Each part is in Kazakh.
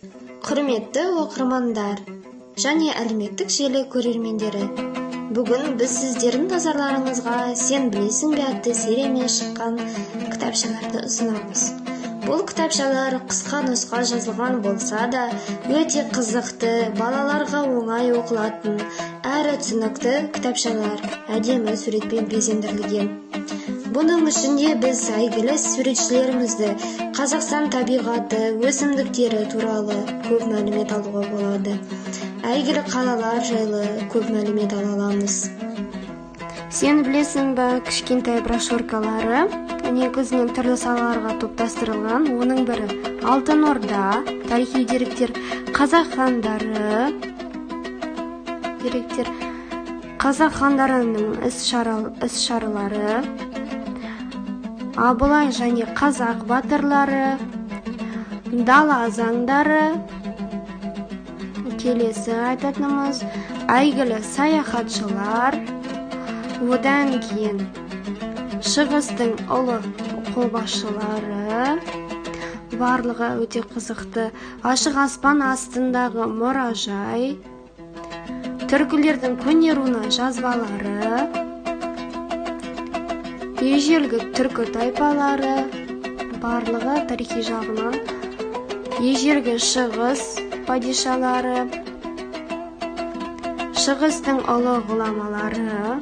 Құрметті оқырмандар және әлеуметтік желі көрермендері, бүгін біз сіздердің назарларыңызға «Сен білесің бе» атты сериямен шыққан кітапшаларды ұсынамыз. Бұл кітапшалар қысқа нұсқа жазылған болса да, өте қызықты, балаларға оңай оқылатын, әрі түсінікті кітапшалар әдемі суретпен безендірілген. Бұның ішінде біз әйгілі суретшілерімізді, Қазақстан табиғаты, өсімдіктері туралы көп мәлімет алуға болады. Әйгілі қалалар жайлы көп мәлімет ала аламыз. Сен білесің бе кішкентай брошюркалары негізінен түрлі салаларға топтастырылған. Оның бірі Алтын Орда, тарихи деректер, қазақ хандары, деректер, қазақ хандарының іс-шаралары, Абылай және қазақ батырлары, дала заңдары, келесі айтатынымыз әйгілі саяхатшылар, одан кейін шығыстың ұлы қолбасшылары, барлығы өте қызықты, ашық аспан астындағы мұражай, түркілердің көне руна жазбалары, ежелгі түркі тайпалары, барлығы тарихи жағынан, ежелгі шығыс падишалары, шығыстың ұлы ғұламалары,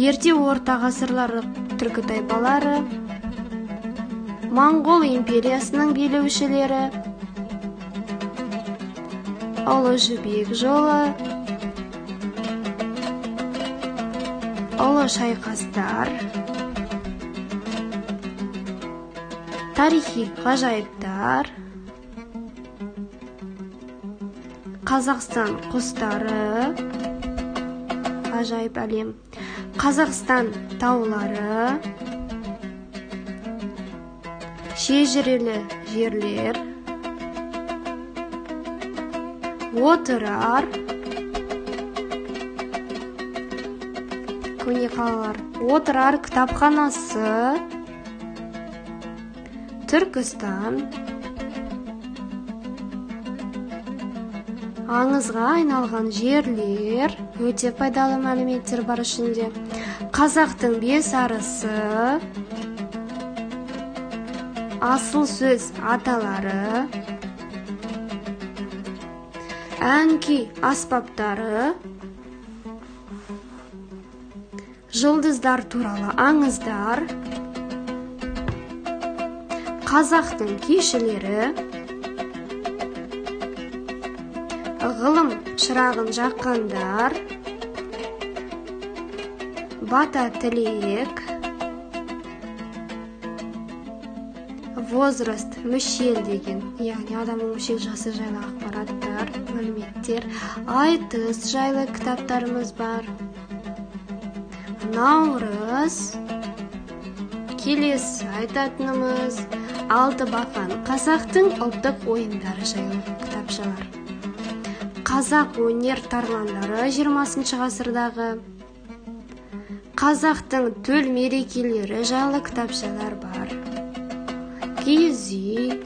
ерте орта ғасырлары түркі тайпалары, Моңғол империясының билеушілері, Ұлы Жібек жолы, ұлы шайқастар, тарихи ғажайыптар, Қазақстан құстары, ғажайып әлем, Қазақстан таулары, шежірелі жерлер, отырар, көне қалалар, отырар кітапханасы, Түркістан, аңызға айналған жерлер, өте пайдалы мәліметтер бар ішінде, қазақтың бес арысы, асыл сөз аталары, ән-күй аспаптары, жұлдыздар туралы аңыздар, қазақтың күйшілері, ғылым шырағын жаққандар, бата тілек, возраст мүшел деген, яғни адамның мүшел жасы жайлы ақпараттар, мәліметтер, айтыс жайлы кітаптарымыз бар. Наурыз, келесі айтатынымыз Алтыбақан, қазақтың ұлттық ойындары жайлы кітапшалар. Қазақ өнер тарландары 20 ғасырдағы, қазақтың төл мерекелері жайлы кітапшалар бар. Киіз үй,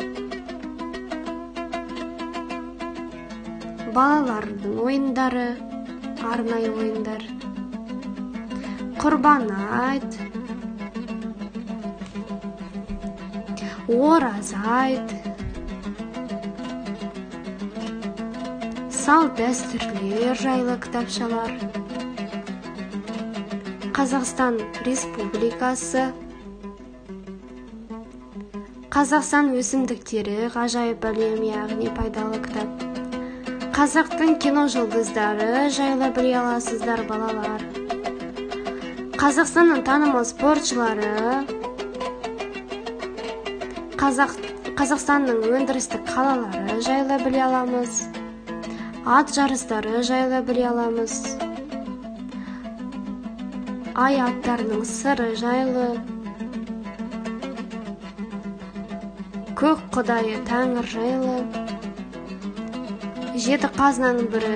балалардың ойындары, арнайы ойындар, құрбан айт, ораз айт, салт дәстүрлер жайлы кітапшалар, Қазақстан Республикасы, Қазақстан өсімдіктері ғажайып әлем, яғни пайдалы кітап, қазақтың кино жұлдыздары жайлы біле аласыздар балалар, Қазақстанның танымал спортшылары, Қазақстанның өндірістік қалалары жайлы біле аламыз, ат жарыстары жайлы біле аламыз, ай аттарының сыры жайлы, көк құдайы тәңір жайлы, жеті қазынаның бірі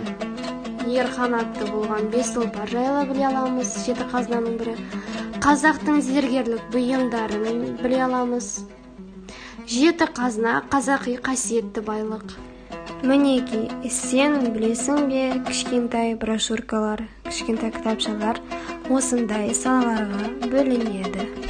ер қанатты болған бес тұлпар жайлы біле аламыз. Жеті қазынаның бірі қазақтың зергерлік бұйымдарын біле аламыз. жеті қазына қазақи қасиетті байлық. Мінеки, сен білесің бе, кішкентай брошюркалар, кішкентай кітапшалар осындай салаларға бөлінеді.